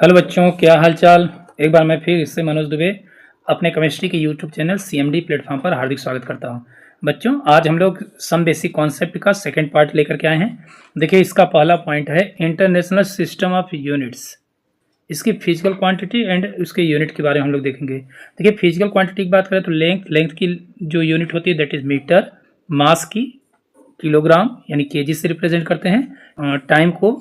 Hello बच्चों, क्या हाल चाल। एक बार मैं फिर इससे मनोज दुबे अपने केमिस्ट्री के यूट्यूब चैनल सीएमडी प्लेटफॉर्म पर हार्दिक स्वागत करता हूं। बच्चों, आज हम लोग सम बेसिक कॉन्सेप्ट का सेकंड पार्ट लेकर के आए हैं। देखिए, इसका पहला पॉइंट है इंटरनेशनल सिस्टम ऑफ यूनिट्स। इसकी फिजिकल क्वांटिटी एंड उसके यूनिट के बारे में हम लोग देखेंगे। देखिए, फिजिकल क्वांटिटी की बात करें तो लेंथ की जो यूनिट होती है दैट इज मीटर, मास की किलोग्राम यानी केजी से रिप्रेजेंट करते हैं, टाइम को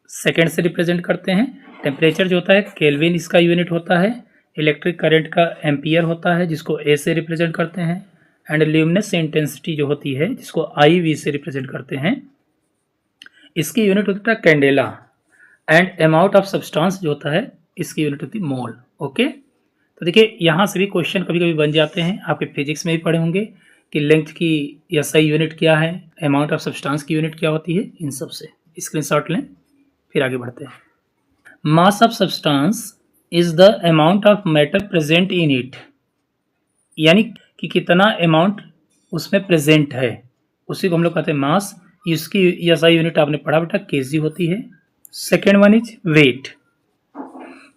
सेकेंड से रिप्रेजेंट करते हैं, टेम्परेचर जो होता है केल्विन इसका यूनिट होता है, इलेक्ट्रिक करंट का एम्पियर होता है जिसको ए से रिप्रेजेंट करते हैं, एंड ल्यूमिनस इंटेंसिटी जो होती है जिसको आई वी से रिप्रेजेंट करते हैं, इसकी यूनिट होता है candela, and amount of substance जो होता है इसकी यूनिट होती है मोल। ओके, तो देखिए यहाँ से भी क्वेश्चन कभी कभी बन जाते हैं, आपके फिजिक्स में भी पढ़े होंगे कि लेंथ की या सही यूनिट क्या है, अमाउंट ऑफ सब्सटेंस की यूनिट क्या होती है, इन सब से स्क्रीनशॉट लें फिर आगे बढ़ते हैं। Mass of substance is the amount of matter present in it, यानी कि कितना अमाउंट उसमें प्रेजेंट है उसी को हम लोग कहते हैं मास। इसकी एसआई यूनिट आपने पढ़ा बेटा केजी होती है। Second one is weight.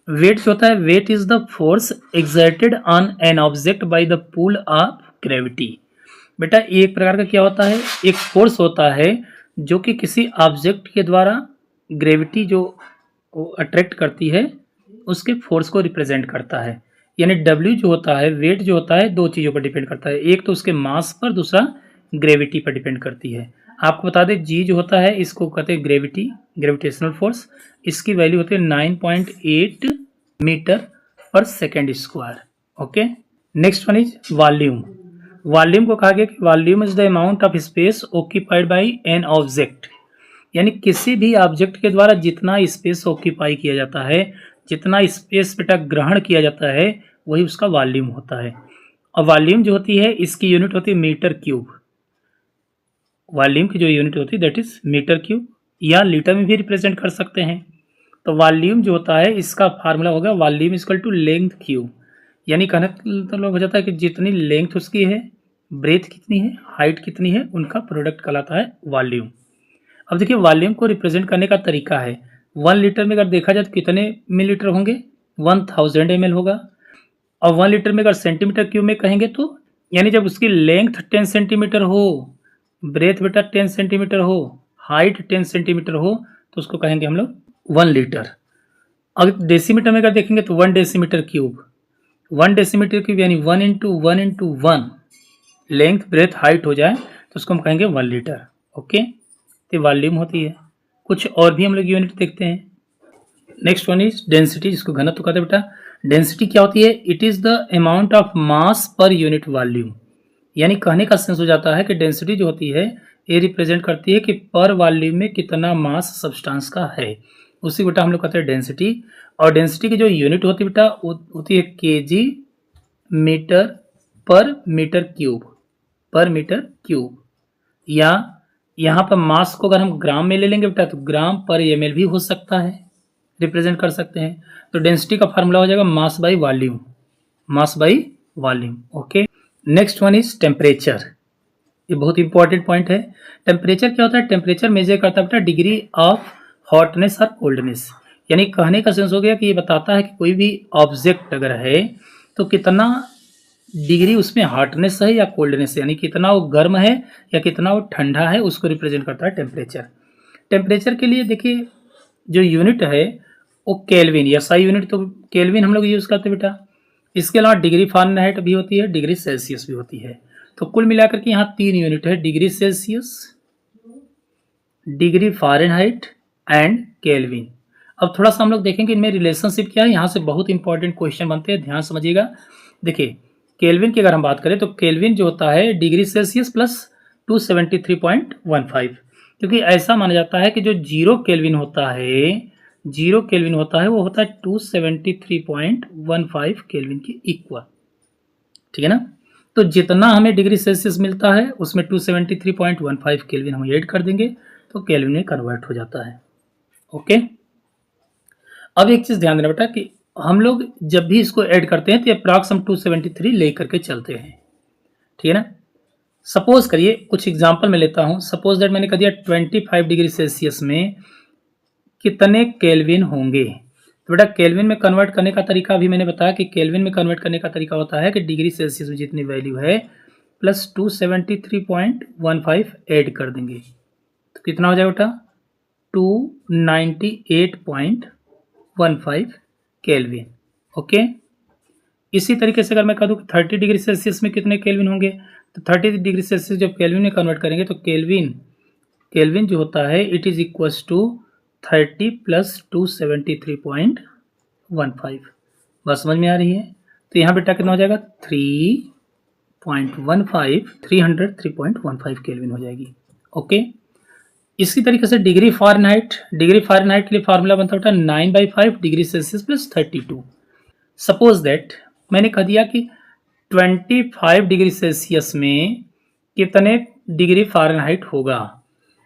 Weight जो होता है, weight is the force exerted on an object by the pull of gravity. बेटा एक प्रकार का क्या होता है, एक फोर्स होता है जो कि किसी ऑब्जेक्ट के द्वारा ग्रेविटी जो अट्रैक्ट करती है उसके फोर्स को रिप्रेजेंट करता है। यानी डब्ल्यू जो होता है, वेट जो होता है, दो चीज़ों पर डिपेंड करता है, एक तो उसके मास पर, दूसरा ग्रेविटी पर डिपेंड करती है। आपको बता दें जी जो होता है इसको कहते हैं ग्रेविटी, ग्रेविटेशनल फोर्स। इसकी वैल्यू होती है 9.8 मीटर पर second square. Okay, next one is volume. Volume को कहा गया कि volume is the amount of space occupied by an object, यानी किसी भी ऑब्जेक्ट के द्वारा जितना स्पेस ऑक्यूपाई किया जाता है, जितना स्पेस बेटा ग्रहण किया जाता है, वही उसका वॉल्यूम होता है। और वॉल्यूम जो होती है इसकी यूनिट होती है मीटर क्यूब। वॉल्यूम की जो यूनिट होती है दैट इज मीटर क्यूब, या लीटर में भी रिप्रेजेंट कर सकते हैं। तो वॉल्यूम जो होता है इसका फार्मूला होगा volume equal to length cube, यानी कहने तो लोग हो जाता है कि जितनी लेंथ उसकी है, ब्रेथ कितनी है, हाइट कितनी है, उनका प्रोडक्ट कहलाता है वॉल्यूम। अब देखिए वॉल्यूम को रिप्रेजेंट करने का तरीका है। 1 लीटर में अगर देखा जाए तो कितने मिलीलीटर होंगे, 1000 ml होगा। और 1 लीटर में अगर सेंटीमीटर क्यूब में कहेंगे तो यानी जब उसकी लेंथ 10 सेंटीमीटर हो, ब्रेथ बेटा 10 सेंटीमीटर हो, हाइट 10 सेंटीमीटर हो, तो उसको कहेंगे हम लोग 1 लीटर। अगर डेसीमीटर में अगर देखेंगे तो 1 डेसीमीटर क्यूब, 1 डेसीमीटर क्यूब यानी 1 into 1 into 1 length breadth height हो जाए तो उसको हम कहेंगे 1 लीटर। ओके, तो वॉल्यूम होती है। कुछ और भी हम लोग यूनिट देखते हैं। नेक्स्ट वन इज डेंसिटी, जिसको घनत्व कहते हैं बेटा। डेंसिटी क्या होती है, it is the amount of mass per unit volume, यानी कहने का सेंस हो जाता है कि डेंसिटी जो होती है ये रिप्रेजेंट करती है कि पर वॉल्यूम में कितना मास सब्सटेंस का है, उसी बेटा हम लोग कहते हैं डेंसिटी। और डेंसिटी की जो यूनिट होती है बेटा होती है केजी मीटर पर मीटर क्यूब, पर मीटर क्यूब। या यहाँ पर मास को अगर हम ग्राम में ले लेंगे बेटा तो ग्राम पर ml भी हो सकता है, रिप्रेजेंट कर सकते हैं। तो डेंसिटी का फार्मूला हो जाएगा mass by volume, mass by volume. Okay, next one is temperature. ये बहुत इंपॉर्टेंट पॉइंट है। टेम्परेचर क्या होता है, टेम्परेचर मेजर करता है बेटा डिग्री ऑफ हॉटनेस और कोल्डनेस, यानी कहने का सेंस हो गया कि ये बताता है कि कोई भी ऑब्जेक्ट अगर है तो कितना डिग्री उसमें हॉटनेस है या कोल्डनेस है, यानी कितना वो गर्म है या कितना वो ठंडा है, उसको रिप्रेजेंट करता है टेम्परेचर। टेम्परेचर के लिए देखिए जो यूनिट है वो केल्विन, या SI यूनिट तो केल्विन हम लोग यूज़ करते हैं बेटा। इसके अलावा डिग्री फ़ारेनहाइट भी होती है, डिग्री सेल्सियस भी होती है। तो कुल मिलाकर के यहाँ 3 यूनिट है, degree Celsius, degree Fahrenheit and kelvin. अब थोड़ा सा हम लोग देखेंगे इनमें रिलेशनशिप क्या है, यहाँ से बहुत इंपॉर्टेंट क्वेश्चन बनते हैं, ध्यान समझिएगा। देखिए केल्विन की अगर हम बात करें तो केल्विन जो होता है डिग्री सेल्सियस प्लस 273.15, क्योंकि ऐसा माना जाता है कि जो 0 केल्विन होता है, 0 केल्विन होता है वो होता है 273.15 केल्विन के इक्वल, ठीक है ना। तो जितना हमें डिग्री सेल्सियस मिलता है उसमें 273.15 केल्विन हम ऐड कर देंगे तो केल्विन में कन्वर्ट हो जाता है। ओके, अब एक चीज़ ध्यान देना बेटा कि हम लोग जब भी इसको ऐड करते हैं तो अप्रॉक्स हम 273 ले करके चलते हैं, ठीक है ना। सपोज करिए कुछ एग्जांपल मैं लेता हूं, सपोज दैट मैंने कह दिया 25 डिग्री सेल्सियस में कितने केल्विन होंगे, तो बेटा केल्विन में कन्वर्ट करने का तरीका भी मैंने बताया कि केल्विन में कन्वर्ट करने का तरीका होता है कि डिग्री सेल्सियस में जितनी वैल्यू है प्लस 273.15 ऐड कर देंगे तो कितना हो जाएगा बेटा 298.15 केल्विन। ओके, इसी तरीके से अगर मैं कह दूँ 30 डिग्री सेल्सियस में कितने केल्विन होंगे तो 30 डिग्री सेल्सियस जब केल्विन में कन्वर्ट करेंगे तो केल्विन जो होता है it is equals to 30 plus 273.15। बात समझ में आ रही है? तो यहाँ बेटा कितना हो जाएगा 303.15 केल्विन हो जाएगी। ओके, इसी तरीके से डिग्री फ़ारेनहाइट के लिए फार्मूला बनता होता है 9/5 degree Celsius plus 32। Suppose that मैंने कह दिया कि 25 डिग्री सेल्सियस में कितने डिग्री फ़ारेनहाइट होगा,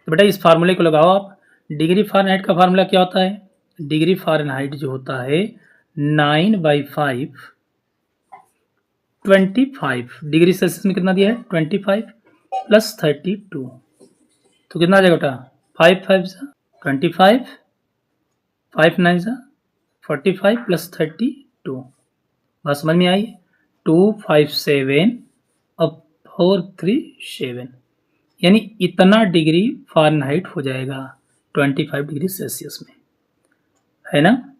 तो बेटा इस फार्मूले को लगाओ आप। डिग्री फ़ारेनहाइट का फार्मूला क्या होता है? डिग्री फ़ारेनहाइट जो होता है 9/5 25 डिग्री सेल्सियस में कितना दिया है 25 प्लस 32 तो कितना आ जाएगा बेटा 5 5 25 5 9 45 प्लस 32। बात समझ में आई? 257 और 437 यानी इतना डिग्री फ़ारेनहाइट हो जाएगा 25 डिग्री सेल्सियस में, है ना।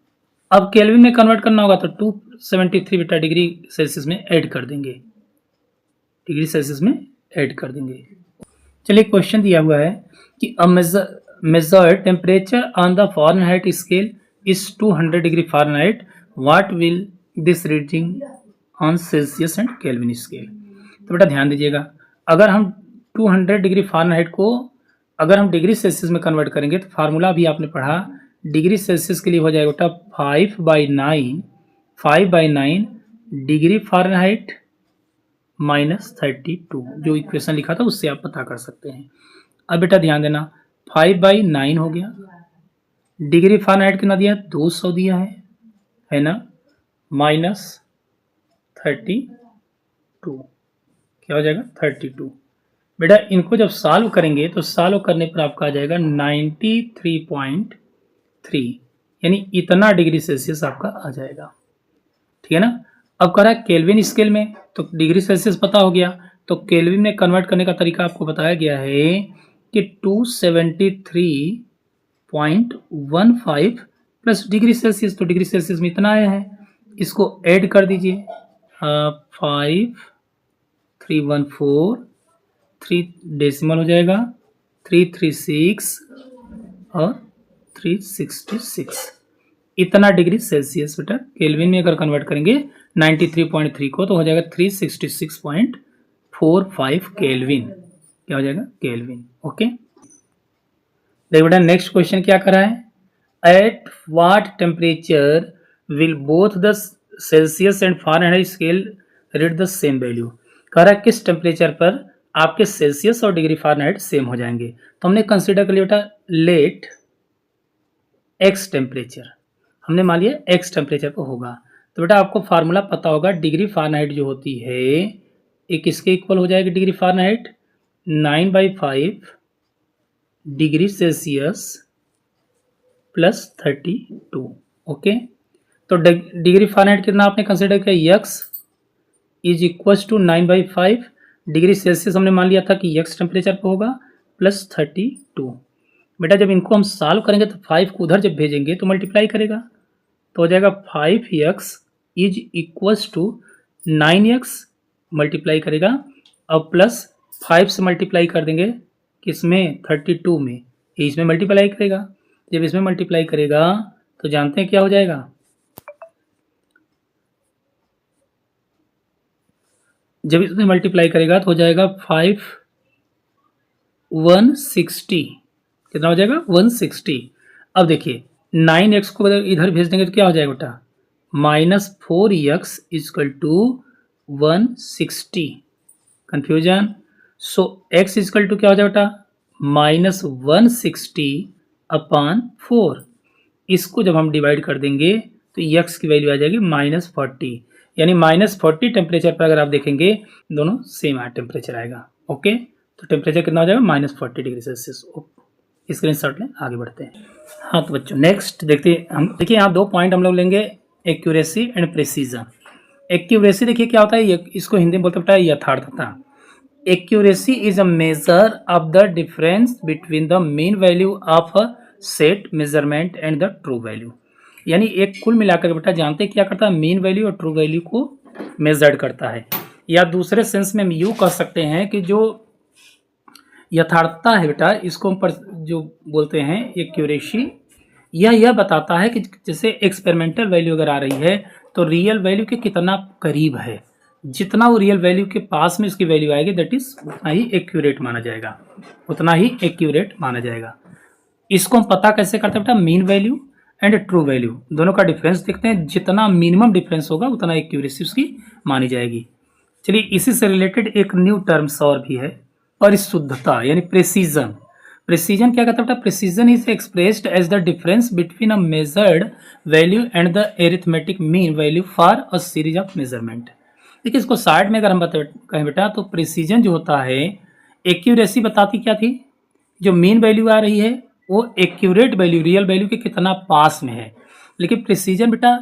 अब केल्विन में कन्वर्ट करना होगा तो 273 बेटा डिग्री सेल्सियस में ऐड कर देंगे, डिग्री सेल्सियस में ऐड कर देंगे। चलिए क्वेश्चन दिया हुआ है कि a measure temperature on the Fahrenheit scale is 200 degree Fahrenheit, what will this reading on Celsius and kelvin scale. तो बेटा ध्यान दीजिएगा, अगर हम 200 डिग्री फ़ारेनहाइट को अगर हम डिग्री सेल्सियस में कन्वर्ट करेंगे तो फार्मूला भी आपने पढ़ा, डिग्री सेल्सियस के लिए हो जाएगा बेटा 5/9 डिग्री फ़ारेनहाइट माइनस 32, जो इक्वेशन लिखा था उससे आप पता कर सकते हैं। अब बेटा ध्यान देना 5/9 हो गया, डिग्री फ़ारेनहाइट कितना दिया 200 दिया है ना, माइनस 32 क्या हो जाएगा 32। बेटा इनको जब सॉल्व करेंगे तो सॉल्व करने पर आपका आ जाएगा 93.3 यानी इतना डिग्री सेल्सियस आपका आ जाएगा, ठीक है ना। अब कह रहा है केल्विन स्केल में, तो डिग्री सेल्सियस पता हो गया, तो केल्विन में कन्वर्ट करने का तरीका आपको बताया गया है कि 273.15 प्लस डिग्री सेल्सियस, तो डिग्री सेल्सियस में इतना आया है, इसको ऐड कर दीजिए 5314 3 डेसिमल हो जाएगा 336 और 366 इतना डिग्री सेल्सियस बेटा केल्विन में अगर कन्वर्ट करेंगे 93.3 को तो हो जाएगा 366.45 केल्विन, क्या हो जाएगा केल्विन। ओके, देखिए बेटा नेक्स्ट क्वेश्चन क्या कर रहा है, at what temperature will both the Celsius and Fahrenheit scale read the same value. कह रहा है किस टेम्परेचर पर आपके सेल्सियस और डिग्री फ़ारेनहाइट सेम हो जाएंगे। तो हमने कंसीडर कर लिया बेटा लेट एक्स टेम्परेचर, हमने मान लिया एक्स टेम्परेचर पर होगा, तो बेटा आपको फार्मूला पता होगा डिग्री फ़ारेनहाइट जो होती है एक किसके इक्वल हो जाएगी degree Fahrenheit 9/5 degree Celsius plus 32। Okay, तो डिग्री फ़ारेनहाइट कितना आपने कंसिडर किया यक्स is equals to 9/5 degree Celsius हमने मान लिया था कि यक्स टेम्परेचर पर होगा प्लस 32। बेटा जब इनको हम सॉल्व करेंगे तो 5 को उधर जब भेजेंगे तो मल्टीप्लाई करेगा तो हो जाएगा 5x is equals to 9x multiply करेगा अब प्लस 5 से मल्टीप्लाई कर देंगे किसमें 32 में, इसमें मल्टीप्लाई करेगा, जब इसमें मल्टीप्लाई करेगा तो जानते हैं क्या हो जाएगा, जब इसमें मल्टीप्लाई करेगा तो हो जाएगा 160 कितना हो जाएगा 160। अब देखिए 9x को इधर भेज देंगे तो क्या हो जाएगा बेटा -4x equal to 160, confusion. So x equal to क्या हो जाएगा बेटा -160/4, इसको जब हम डिवाइड कर देंगे तो x की वैल्यू आ जाएगी -40, यानी -40 टेम्परेचर पर अगर आप देखेंगे दोनों सेम टेम्परेचर आएगा। ओके, तो टेम्परेचर कितना हो जाएगा -40 डिग्री सेल्सियस। स्क्रीनशॉट लें, आगे बढ़ते हैं। हाँ तो बच्चों नेक्स्ट देखते हैं हम। देखिए यहाँ 2 पॉइंट हम लोग लेंगे, एक्यूरेसी एंड प्रिसीजन। एक्यूरेसी देखिए क्या होता है, इसको हिंदी में बोलते बेटा यथार्थता। Accuracy is a measure of the difference between the mean value of a set measurement and the true value. यानी एक कुल मिलाकर बेटा जानते क्या करता है, मीन वैल्यू और ट्रू वैल्यू को मेजर्ड करता है। या दूसरे सेंस में हम यूँ कह सकते हैं कि जो यथार्थता है बेटा, इसको हम जो बोलते हैं एक्यूरेसी, यह बताता है कि जैसे एक्सपेरिमेंटल वैल्यू अगर आ रही है तो रियल वैल्यू के कितना करीब है। जितना वो रियल वैल्यू के पास में उसकी वैल्यू आएगी दैट इज उतना ही एक्यूरेट माना जाएगा, उतना ही एक्यूरेट माना जाएगा। इसको हम पता कैसे करते हैं बेटा, mean value and true value दोनों का डिफरेंस देखते हैं, जितना मिनिमम डिफरेंस होगा उतना एक्यूरेसी उसकी मानी जाएगी। चलिए इसी से रिलेटेड एक न्यू टर्म्स और भी है, परिशुद्धता यानी प्रेसिजन। प्रेसिजन क्या कहता है बेटा, precision is expressed as the difference between a measured value and the arithmetic mean value for a series of measurement. देखिए इसको साइड में अगर हम कहें बेटा तो प्रेसिजन जो होता है, एक्यूरेसी बताती क्या थी, जो मीन वैल्यू आ रही है वो एक्यूरेट वैल्यू रियल वैल्यू के कितना पास में है। लेकिन प्रिसीजन बेटा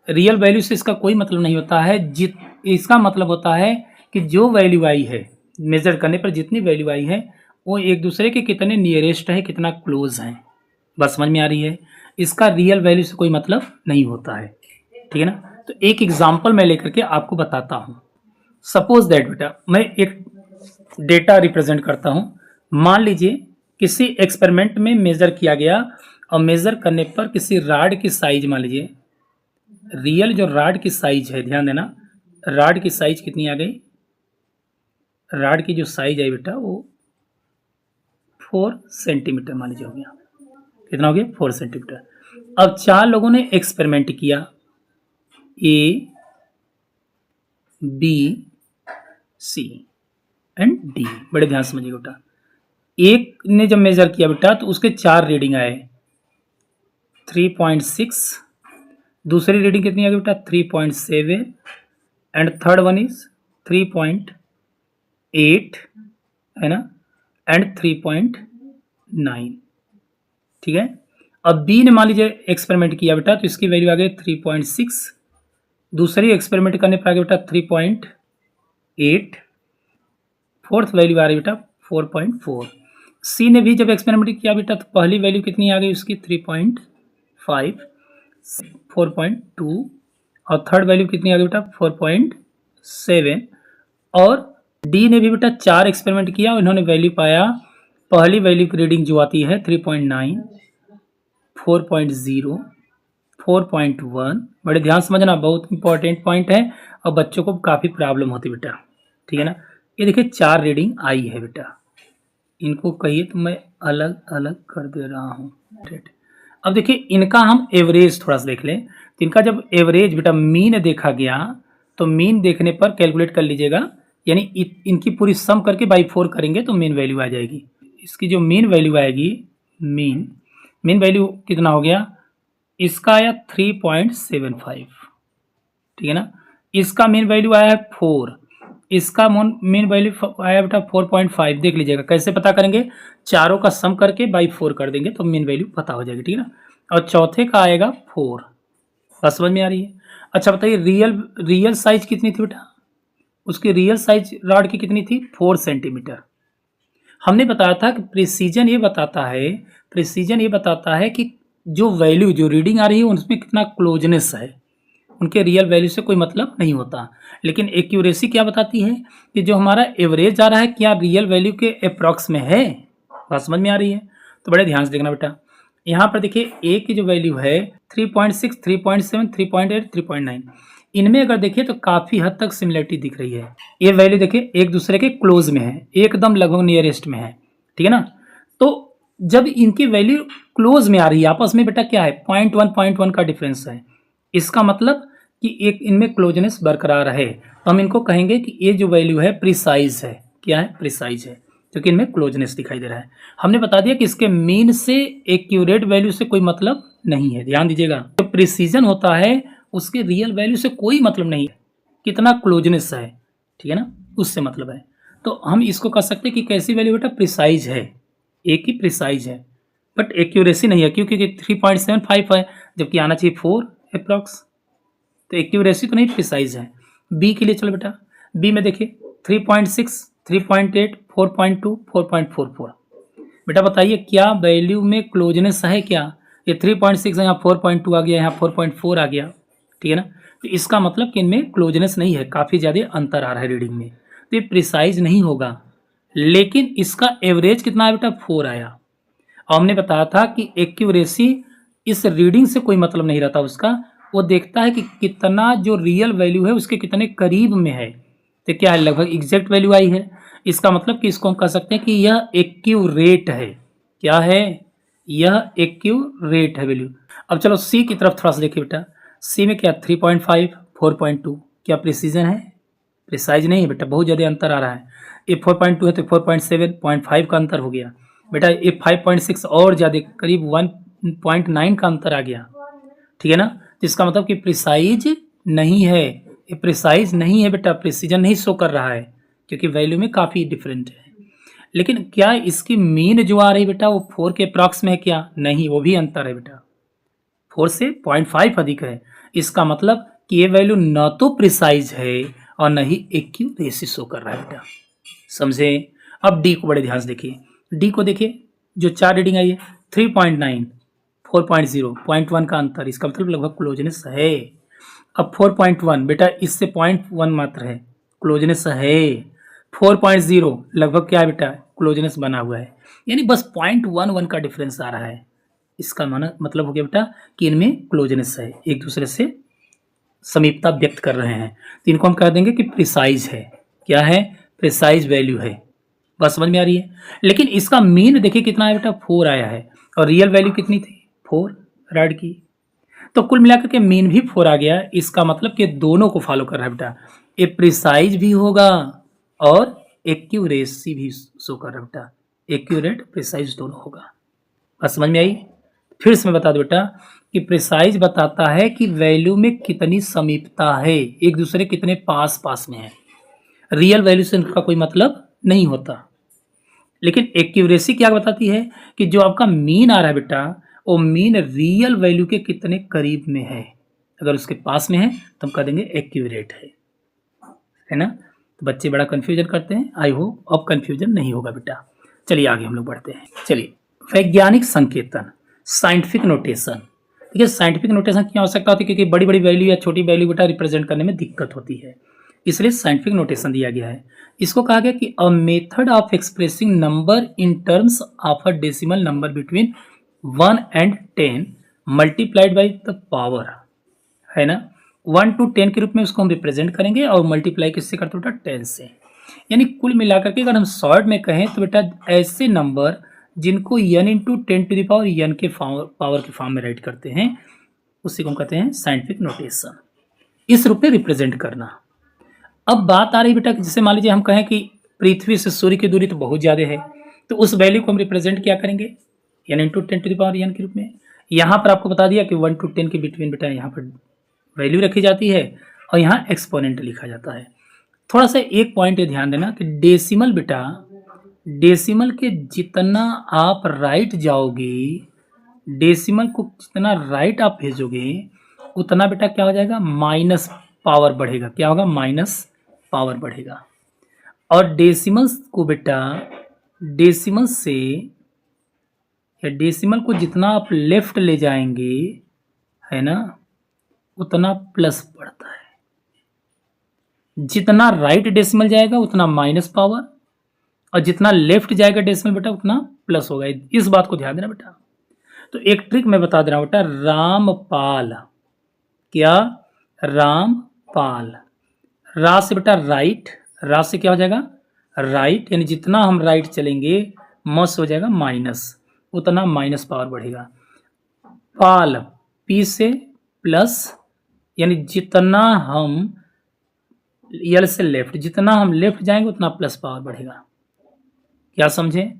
रियल वैल्यू से इसका कोई मतलब नहीं होता है, इसका मतलब होता है कि जो वैल्यू आई है मेजर करने पर जितनी वैल्यू आई है वो एक दूसरे के कितने नियरेस्ट है, कितना क्लोज है। बस समझ में आ रही है, इसका रियल वैल्यू से कोई मतलब नहीं होता है, ठीक है ना। तो एक एग्जाम्पल मैं लेकर के आपको बताता हूँ। सपोज दैट बेटा मैं एक डेटा रिप्रेजेंट करता हूँ। मान लीजिए किसी एक्सपेरिमेंट में मेजर किया गया और मेजर करने पर किसी राड की साइज, मान लीजिए रियल जो राड की साइज है, ध्यान देना राड की साइज कितनी आ गई, राड की जो साइज आई बेटा वो 4 सेंटीमीटर मान लीजिए हो गया। कितना हो गया, 4 सेंटीमीटर। अब 4 लोगों ने एक्सपेरिमेंट किया, A B C and D. बड़े ध्यान से समझिए बेटा, एक ने जब मेजर किया बेटा तो उसके 4 रीडिंग आए, 3.6, दूसरी रीडिंग कितनी आ गई बेटा 3.7 एंड थर्ड वन इज 3.8 है ना, एंड 3.9, ठीक है। अब बी ने मान लीजिए एक्सपेरिमेंट किया बेटा तो इसकी वैल्यू आ गई 3.6, दूसरी एक्सपेरिमेंट करने पर आ गया बेटा 3.8, फोर्थ वैल्यू आ रही बेटा 4.4। सी ने भी जब एक्सपेरिमेंट किया बेटा तो पहली वैल्यू कितनी आ गई उसकी 3.5, 4.2 और थर्ड वैल्यू कितनी आ गई बेटा 4.7। और डी ने भी बेटा 4 एक्सपेरिमेंट किया और इन्होंने वैल्यू पाया, पहली वैल्यू की रीडिंग जो आती है 3.9, 4.0, 4.1। बड़े ध्यान समझना, बहुत इंपॉर्टेंट पॉइंट है और बच्चों को काफ़ी प्रॉब्लम होती बेटा, ठीक है ना। ये देखिए 4 रीडिंग आई है बेटा, इनको कहिए तो मैं अलग अलग कर दे रहा हूँ। अब देखिए इनका हम एवरेज थोड़ा सा देख लें। तो इनका जब एवरेज बेटा मीन देखा गया तो मीन देखने पर कैलकुलेट कर लीजिएगा, यानी इनकी पूरी सम करके बाई 4 करेंगे तो मीन वैल्यू आ जाएगी। इसकी जो मीन वैल्यू आएगी, मीन वैल्यू कितना हो गया, इसका आया 3.75, ठीक है ना। इसका मीन वैल्यू आया है 4, इसका मीन वैल्यू आया बेटा 4.5। देख लीजिएगा कैसे पता करेंगे, चारों का सम करके बाई 4 कर देंगे तो मीन वैल्यू पता हो जाएगी, ठीक है ना। और चौथे का आएगा 4। बात समझ में आ रही है। अच्छा बताइए रियल साइज कितनी थी बेटा, उसकी रियल साइज रॉड की कितनी थी 4 सेंटीमीटर। हमने बताया था कि प्रिसीजन ये बताता है कि जो वैल्यू जो रीडिंग आ रही है उसमें कितना क्लोजनेस है, उनके रियल वैल्यू से कोई मतलब नहीं होता। लेकिन एक्यूरेसी क्या बताती है कि जो हमारा एवरेज आ रहा है क्या रियल वैल्यू के अप्रॉक्स में है। बात समझ में आ रही है। तो बड़े ध्यान से देखना बेटा, यहाँ पर देखिए ए की जो वैल्यू है 3.6, 3.7, 3.8, 3.9, इनमें अगर देखिए तो काफ़ी हद तक सिमिलरिटी दिख रही है। ये वैल्यू देखिए एक दूसरे के क्लोज में है, एकदम लगभग नियरेस्ट में है, ठीक है ना। तो जब इनकी वैल्यू क्लोज में आ रही है आपस में बेटा क्या है 0.1 का डिफरेंस है, इसका मतलब कि एक इनमें क्लोजनेस बरकरार है। तो हम इनको कहेंगे कि ये जो वैल्यू है प्रिसाइज है, क्या है प्रिसाइज है, क्योंकि इनमें क्लोजनेस दिखाई दे रहा है। हमने बता दिया कि इसके मीन से एक्यूरेट वैल्यू से कोई मतलब नहीं है, ध्यान दीजिएगा। जो प्रिसीजन होता है उसके रियल वैल्यू से कोई मतलब नहीं है, कितना क्लोजनेस है, ठीक है ना, उससे मतलब है। तो हम इसको कह सकते हैं कि कैसी वैल्यू बेटा प्रिसाइज है, एक ही प्रिसाइज है। बट एक्यूरेसी नहीं है, क्योंकि 3.75 है जबकि आना चाहिए 4 अप्रॉक्स, तो एक्यूरेसी तो नहीं, प्रिसाइज है। बी के लिए चलो बेटा, बी में देखिए 3.6, 3.8, 4.2, 4.44। बेटा बताइए क्या वैल्यू में क्लोजनेस है क्या? ये 3.6 है, यहाँ 4.2 आ गया, यहाँ 4.4 आ गया, ठीक है ना। तो इसका मतलब कि इनमें क्लोजनेस नहीं है, काफ़ी ज़्यादा अंतर आ रहा है रीडिंग में, तो ये प्रिसाइज नहीं होगा। लेकिन इसका एवरेज कितना है बेटा? 4 आया। और हमने बताया था कि एक्यूरेसी इस रीडिंग से कोई मतलब नहीं रहता उसका, वो देखता है कि कितना जो रियल वैल्यू है उसके कितने करीब में है। तो क्या है, लगभग एग्जैक्ट वैल्यू आई है, इसका मतलब कि इसको हम कह सकते हैं कि यह एक्यूरेट है। क्या है? यह एक्यूरेट है वैल्यू। अब चलो सी की तरफ थोड़ा सा देखिए बेटा, सी में क्या 3.5, 4.2, क्या प्रिसीजन है? प्रिसाइज नहीं है बेटा, बहुत ज़्यादा अंतर आ रहा है। ये 4.2 है तो 4.7, 0.5 का अंतर हो गया बेटा। ये 5.6 और ज़्यादा, करीब 1.9 का अंतर आ गया, ठीक है ना। तो इसका मतलब कि प्रिसाइज नहीं है, ये प्रिसाइज नहीं है बेटा, प्रिसीजन नहीं शो कर रहा है, क्योंकि वैल्यू में काफ़ी डिफरेंट है। लेकिन क्या इसकी मीन जो आ रही बेटा वो 4 के अप्रॉक्स में है क्या? नहीं, वो भी अंतर है बेटा, 4 से 0.5 अधिक है। इसका मतलब कि ये वैल्यू न तो प्रिसाइज है और न ही एक्यूरेसी शो कर रहा है बेटा, समझे। अब डी को बड़े ध्यान से देखिए, डी को देखिए, जो 4 रीडिंग आई है 3.9, 4.0, 0.1 का अंतर, इसका मतलब लगभग क्लोजनेस है। अब 4.1 बेटा, इससे 0.1 मात्र है, क्लोजनेस है। 4.0 लगभग क्या है बेटा? क्लोजनेस बना हुआ है, यानी बस 0.11 का डिफरेंस आ रहा है। इसका मतलब हो गया बेटा कि इनमें क्लोजनेस है, एक दूसरे से समीपता व्यक्त कर रहे हैं, तो इनको हम कह देंगे कि प्रिसाइज है। क्या है? प्रिसाइज वैल्यू है। बस समझ में आ रही है। लेकिन इसका मीन देखिए कितना है बेटा? 4 आया है, और रियल वैल्यू कितनी थी? 4 रैड की। तो कुल मिलाकर के मीन भी 4 आ गया। इसका मतलब कि दोनों को फॉलो कर रहा है बेटा, ये प्रिसाइज भी होगा और एक्यूरेसी भी शो कर रहा है बेटा, एक्यूरेट प्रिसाइज दोनों होगा। बस समझ में आई। फिर से मैं बता दूं बेटा कि प्रिसाइज बताता है कि वैल्यू में कितनी समीपता है, एक दूसरे कितने पास पास में है। रियल वैल्यू से इनका कोई मतलब नहीं होता। लेकिन एक्यूरेसी क्या बताती है कि जो आपका मीन आ रहा है बेटा, वो मीन रियल वैल्यू के कितने करीब में है। अगर उसके पास में है तो हम कह देंगे एक्यूरेट है ना। तो बच्चे बड़ा कंफ्यूजन करते हैं, आई होप अब कंफ्यूजन नहीं होगा बेटा। चलिए आगे हम लोग बढ़ते हैं। चलिए, वैज्ञानिक संकेतन, साइंटिफिक नोटेशन। देखिए साइंटिफिक नोटेशन की आवश्यकता होती है क्योंकि बड़ी बड़ी वैल्यू या छोटी वैल्यू बेटा रिप्रेजेंट करने में दिक्कत होती है, इसलिए साइंटिफिक नोटेशन दिया गया है। इसको कहा गया कि a method of expressing number in terms of a decimal number between 1 and 10 multiplied by the power, है ना। 1 to 10 के रूप में उसको हम रिप्रेजेंट करेंगे और मल्टीप्लाई किससे करते बेटा? 10 से। यानी कुल मिलाकर के अगर हम शॉर्ट में कहें तो बेटा ऐसे नंबर जिनको n into 10 to the power n के पावर के फॉर्म में राइट करते हैं, उसी को हम कहते हैं साइंटिफिक नोटेशन, इस रूप में रिप्रेजेंट करना। अब बात आ रही बेटा कि जैसे मान लीजिए हम कहें कि पृथ्वी से सूर्य की दूरी तो बहुत ज़्यादा है, तो उस वैल्यू को हम रिप्रेजेंट क्या करेंगे? n into 10 to the power n के रूप में। यहाँ पर आपको बता दिया कि 1 to 10 के बिटवीन बेटा यहाँ पर वैल्यू रखी जाती है और यहाँ एक्सपोनेंट लिखा जाता है। थोड़ा सा एक पॉइंट ये ध्यान देना कि डेसिमल बेटा, डेसिमल के जितना आप राइट जाओगे, डेसिमल को जितना राइट आप भेजोगे उतना बेटा क्या हो जाएगा? माइनस पावर बढ़ेगा। क्या होगा? माइनस पावर बढ़ेगा। और डेसिमल्स को बेटा, डेसिमल से या डेसिमल को जितना आप लेफ्ट ले जाएंगे, है ना, उतना प्लस बढ़ता है। जितना राइट डेसिमल जाएगा उतना माइनस पावर, और जितना लेफ्ट जाएगा डेसिमल बेटा उतना प्लस होगा। इस बात को ध्यान देना बेटा। तो एक ट्रिक मैं बता दे रहा हूं बेटा, रामपाल। क्या? रामपाल। रा से बेटा राइट, रा से क्या हो जाएगा? राइट, यानी जितना हम राइट चलेंगे मस हो जाएगा माइनस, उतना माइनस पावर बढ़ेगा। पाल, पी से प्लस, यानी जितना हम यल से लेफ्ट, जितना हम लेफ्ट जाएंगे उतना प्लस पावर बढ़ेगा। क्या समझे?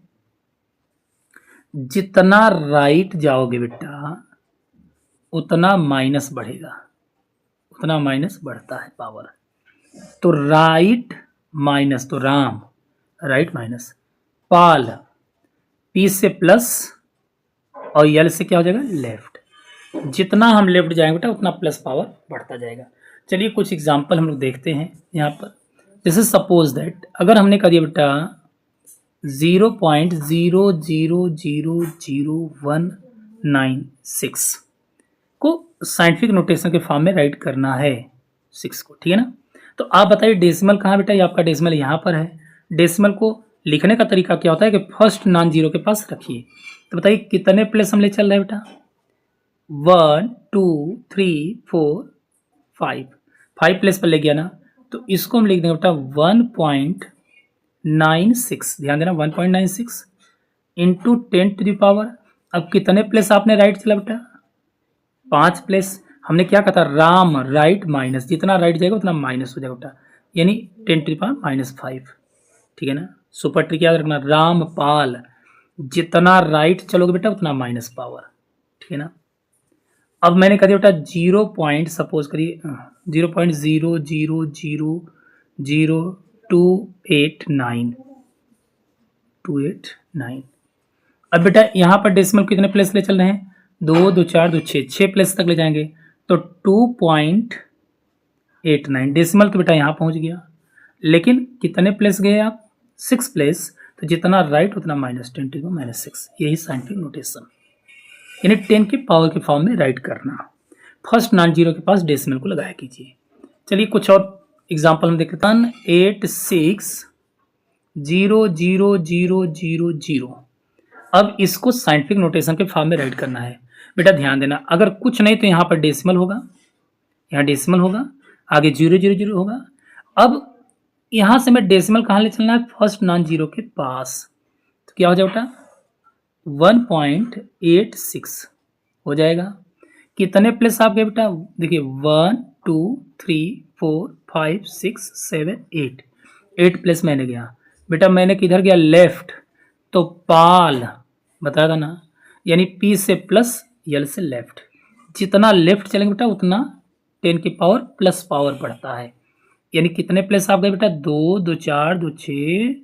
जितना राइट जाओगे बेटा उतना माइनस बढ़ेगा, उतना माइनस बढ़ता है पावर। तो राइट माइनस, तो राम राइट माइनस, पाल पी से प्लस, और यल से क्या हो जाएगा, लेफ्ट। जितना हम लेफ्ट जाएंगे बेटा उतना प्लस पावर बढ़ता जाएगा। चलिए कुछ एग्जांपल हम लोग देखते हैं यहाँ पर। जैसे सपोज दैट अगर हमने कह दिया बेटा 0.00000196 को साइंटिफिक नोटेशन के फॉर्म में राइट करना है 6 को, ठीक है ना। तो आप बताइए डेसिमल कहाँ बेटा, ये आपका डेसिमल यहाँ पर है। डेसिमल को लिखने का तरीका क्या होता है कि फर्स्ट नॉन जीरो के पास रखिए। तो बताइए कितने प्लेस हम ले चल रहे हैं बेटा, 1 2 3 4 5 प्लेस पर ले गया ना, तो इसको हम लिख देंगे बेटा 1.96, ध्यान देना 1.96 इंटू 10⁻। अब कितने प्लेस आपने राइट चला बेटा, 5 प्लेस। हमने क्या कहा था, राम राइट माइनस, जितना राइट जाएगा उतना माइनस हो जाएगा बेटा, यानी 10⁻⁵, ठीक है ना। सुपर ट्रिक याद रखना, रामपाल, जितना राइट चलोगे बेटा उतना माइनस पावर, ठीक है ना। अब मैंने कह दिया बेटा 0 पॉइंट, सपोज करिए 0.000289। अब बेटा यहाँ पर डेसिमल कितने प्लेस ले चल रहे हैं, 2 2 4 2 6 प्लेस तक ले जाएंगे तो 2.89। डेसिमल तो बेटा यहाँ पहुँच गया, लेकिन कितने प्लेस गए आप, 6 प्लेस। तो जितना राइट उतना -10⁻⁶, यही साइंटिफिक नोटेशन, यानी 10 की पावर के फॉर्म में राइट करना। फर्स्ट नॉन जीरो के पास डेसिमल को लगाया कीजिए। चलिए कुछ और एग्जांपल हम देखते हैं। 86000000। अब इसको साइंटिफिक नोटेशन के फॉर्म में राइट करना है। बेटा ध्यान देना, अगर कुछ नहीं तो यहाँ पर डेसिमल होगा, यहाँ डेसिमल होगा, आगे 000 होगा। अब यहाँ से मैं डेसिमल कहाँ ले चलना है, फर्स्ट नॉन जीरो के पास। तो क्या हो जाए बेटा 1.86 हो जाएगा। कितने प्लेस आप गए बेटा, देखिए 1 2 3 4 5 6 7 8 प्लेस मैंने गया बेटा। मैंने किधर गया, लेफ्ट, तो पाल बताया था ना, यानी पी से प्लस यल से लेफ्ट। जितना लेफ्ट चलेंगे बेटा उतना 10 की पावर प्लस पावर बढ़ता है। यानी कितने प्लेस आप गए बेटा, 2 2 4 2 6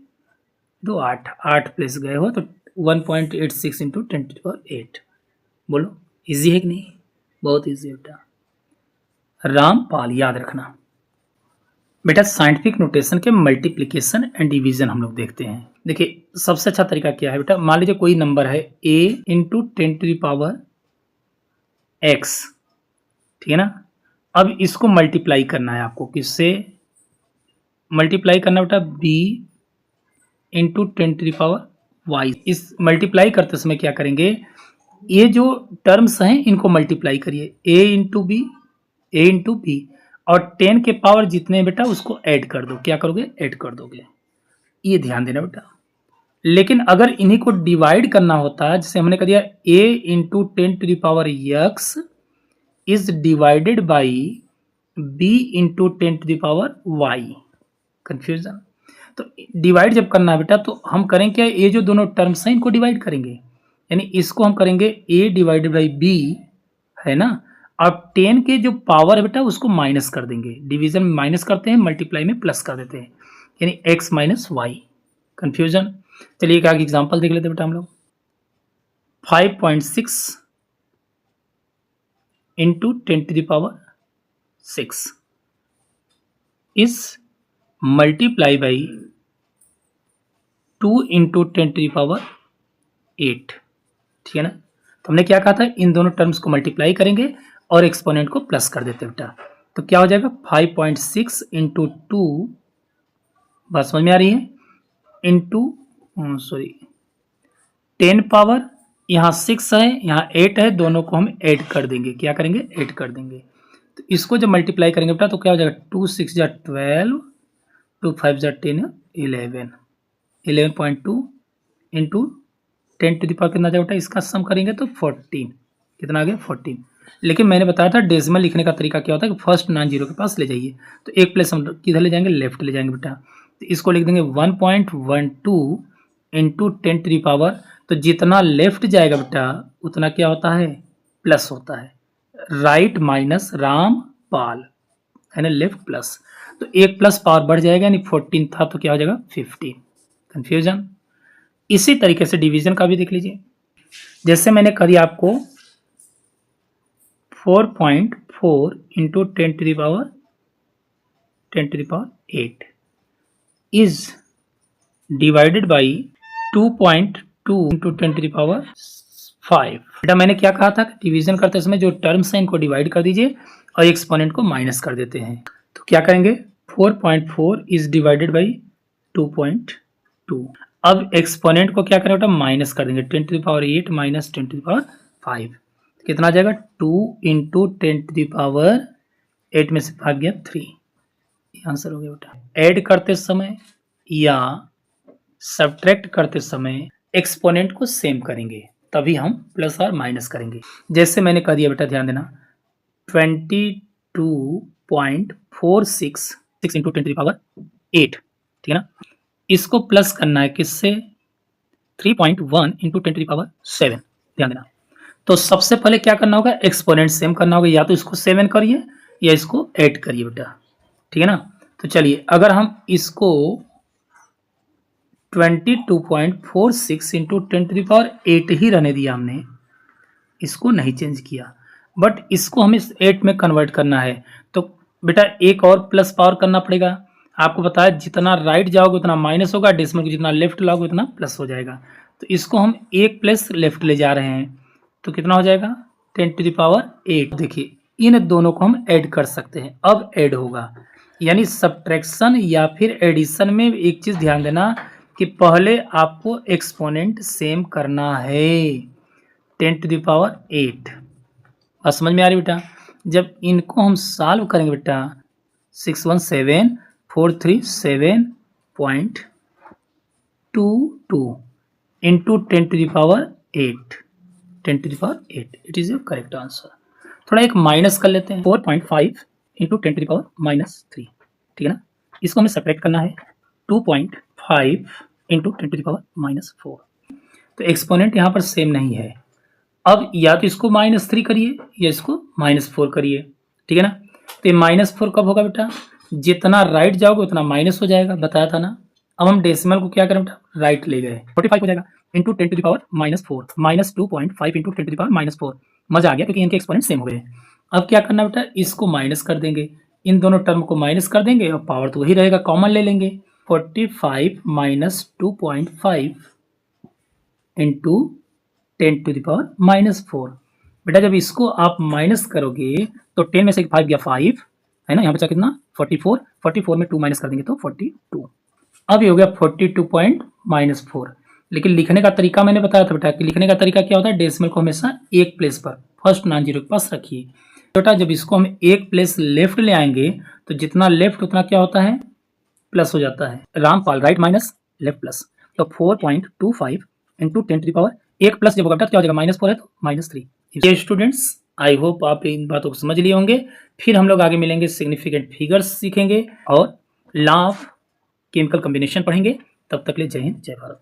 2 8 प्लेस गए हो, तो 1.86 इंटू 10⁸। बोलो इजी है कि नहीं, बहुत इजी है बेटा। रामपाल याद रखना। बेटा साइंटिफिक नोटेशन के मल्टीप्लिकेशन एंड डिवीजन हम लोग देखते हैं। देखिए सबसे अच्छा तरीका क्या है बेटा, मान लीजिए कोई नंबर है a इंटू 10⁻x, ठीक है ना। अब इसको मल्टीप्लाई करना है आपको, किससे मल्टीप्लाई करना बेटा, b इंटू 10⁻y। इस मल्टीप्लाई करते समय क्या करेंगे, ये जो टर्म्स हैं इनको मल्टीप्लाई करिए, a इंटू बी, और 10 के पावर जितने बेटा उसको ऐड कर दो। क्या करोगे, ऐड कर दोगे, ये ध्यान देना बेटा। लेकिन अगर इन्हीं को डिवाइड करना होता है, जैसे हमने कह दिया a into 10⁻x is divided by b into 10⁻y, confusion. तो डिवाइड जब करना है बेटा तो हम करें क्या, ये जो दोनों टर्म्स हैं इनको डिवाइड करेंगे, यानी इसको हम करेंगे a डिवाइडेड बाई b, है ना। और 10 के जो पावर है बेटा उसको माइनस कर देंगे, डिवीजन में माइनस करते हैं, मल्टीप्लाई में प्लस कर देते हैं, यानी x माइनस वाई, कंफ्यूजन। चलिए एक आगे एग्जांपल देख लेते हैं बेटा हम लोग। 5.6 into 10⁻6 is multiply by 2 into 10⁸, ठीक है ना। तो हमने क्या कहा था, इन दोनों टर्म्स को मल्टीप्लाई करेंगे और एक्सपोनेंट को प्लस कर देते बेटा। तो क्या हो जाएगा 5.6 इंटू 2, बात समझ में आ रही है, इंटू 10 पावर, यहाँ 6 है यहाँ 8 है, दोनों को हम ऐड कर देंगे। क्या करेंगे, ऐड कर देंगे। तो इसको जब मल्टीप्लाई करेंगे बेटा तो क्या हो जाएगा, 2 6 जा 12, 2 5 जा 10, 11.2 इंटू 10⁻, कितना जाएगा बेटा, इसका सम करेंगे तो 14, कितना आ गया 14। लेकिन मैंने बताया था डेसिमल लिखने का तरीका क्या होता है कि फर्स्ट नॉन जीरो के पास ले जाइए, तो एक प्लेस हम किधर ले जाएंगे, लेफ्ट ले जाएंगे बेटा। तो इसको लिख देंगे 1.12 इंटू 10⁻, तो जितना लेफ्ट जाएगा बेटा उतना क्या होता है, प्लस होता है, राइट माइनस रामपाल, है ना, लेफ्ट प्लस। तो एक प्लस पावर बढ़ जाएगा, यानी 14 था तो क्या हो जाएगा 15, कंफ्यूजन। इसी तरीके से डिवीजन का भी देख लीजिए। जैसे मैंने कह दिया आपको 4.4 into 10⁸ is divided by 2.2 into 10⁵। बेटा मैंने क्या कहा था कि डिवीजन करते समय जो टर्म्स हैं इनको डिवाइड कर दीजिए और एक्सपोनेंट को माइनस कर देते हैं। तो क्या करेंगे 4.4 इज डिवाइडेड बाई 2.2। अब एक्सपोनेंट को क्या करें बेटा माइनस कर देंगे 10⁸ माइनस 10⁵। कितना आ जाएगा 2 इंटू 10⁸ में से भाग गया 3। आंसर हो गया बेटा। ऐड करते समय या सब्ट्रैक्ट करते समय एक्सपोनेंट को सेम करेंगे तभी हम प्लस और माइनस करेंगे। जैसे मैंने कह दिया बेटा ध्यान देना 22.46 इंटू 10⁸, ठीक है ना। इसको प्लस करना है किससे 3.1 इंटू 10⁷। ध्यान देना। तो सबसे पहले क्या करना होगा एक्सपोनेंट सेम करना होगा, या तो इसको 7 करिए या इसको 8 करिए बेटा, ठीक है ना। तो चलिए अगर हम इसको 22.46 इंटू 10⁸ ही रहने दिया, हमने इसको नहीं चेंज किया, बट इसको हमें 8 में कन्वर्ट करना है तो बेटा एक और प्लस पावर करना पड़ेगा। आपको बताया जितना राइट जाओगे उतना माइनस होगा, डेसिमल को जितना लेफ्ट लाओगे उतना प्लस हो जाएगा। तो इसको हम एक प्लस लेफ्ट ले जा रहे हैं तो कितना हो जाएगा 10⁸। देखिए इन दोनों को हम ऐड कर सकते हैं। अब ऐड होगा यानी सब्ट्रैक्शन या फिर एडिशन में एक चीज ध्यान देना कि पहले आपको एक्सपोनेंट सेम करना है 10⁸। बात समझ में आ रही बेटा। जब इनको हम सॉल्व करेंगे बेटा 617,437.22 into 10⁸, 10⁸ it is your correct answer. थोड़ा एक माइनस कर लेते हैं 4.5 इंटू 10⁻³ ठीक है ना। इसको हमें सब्ट्रैक्ट करना है 2.5 इंटू 10⁻⁻4। तो एक्सपोनेंट यहाँ पर सेम नहीं है। अब या तो इसको -3 करिए या इसको -4 करिए, ठीक है ना। तो ये -4 कब होगा बेटा जितना राइट जाओगे उतना माइनस हो जाएगा, बताया था ना। अब हम डेसिमल को क्या करें बेटा राइट ले गए 45 हो जाएगा इंटू 10⁻⁻4 -2.5 इंटू 10⁻⁻4। मजा आ गया क्योंकि इनके एक्सपोनेंट सेम हो गए। अब क्या करना बेटा इसको माइनस कर देंगे, इन दोनों टर्म को माइनस कर देंगे और पावर तो वही रहेगा, कॉमन ले लेंगे 45 माइनस 2.5 इंटू 10⁻⁻4। बेटा जब इसको आप माइनस करोगे तो 10 में से 5 गया 5 है ना, यहाँ बचा कितना 44 में 2 माइनस कर देंगे तो 42। अब ये हो गया 42.-4। लेकिन लिखने का तरीका मैंने बताया था बेटा कि लिखने का तरीका क्या होता है, डेसिमल को हमेशा एक प्लेस पर फर्स्ट नॉन जीरो के पास रखिए। बेटा जब इसको हम एक प्लेस लेफ्ट ले आएंगे तो जितना लेफ्ट उतना क्या होता है प्लस हो जाता है। Rampal right minus left plus, तो 4.25 इंटू 10⁻, एक प्लस जब होगा क्या हो जाएगा -4 है तो -3। ये स्टूडेंट्स आई होप आप इन बातों को समझ लिए होंगे। फिर हम लोग आगे मिलेंगे, सिग्निफिकेंट फिगर्स सीखेंगे और लॉ ऑफ केमिकल कॉम्बिनेशन पढ़ेंगे। तब तक ले जय हिंद जय भारत।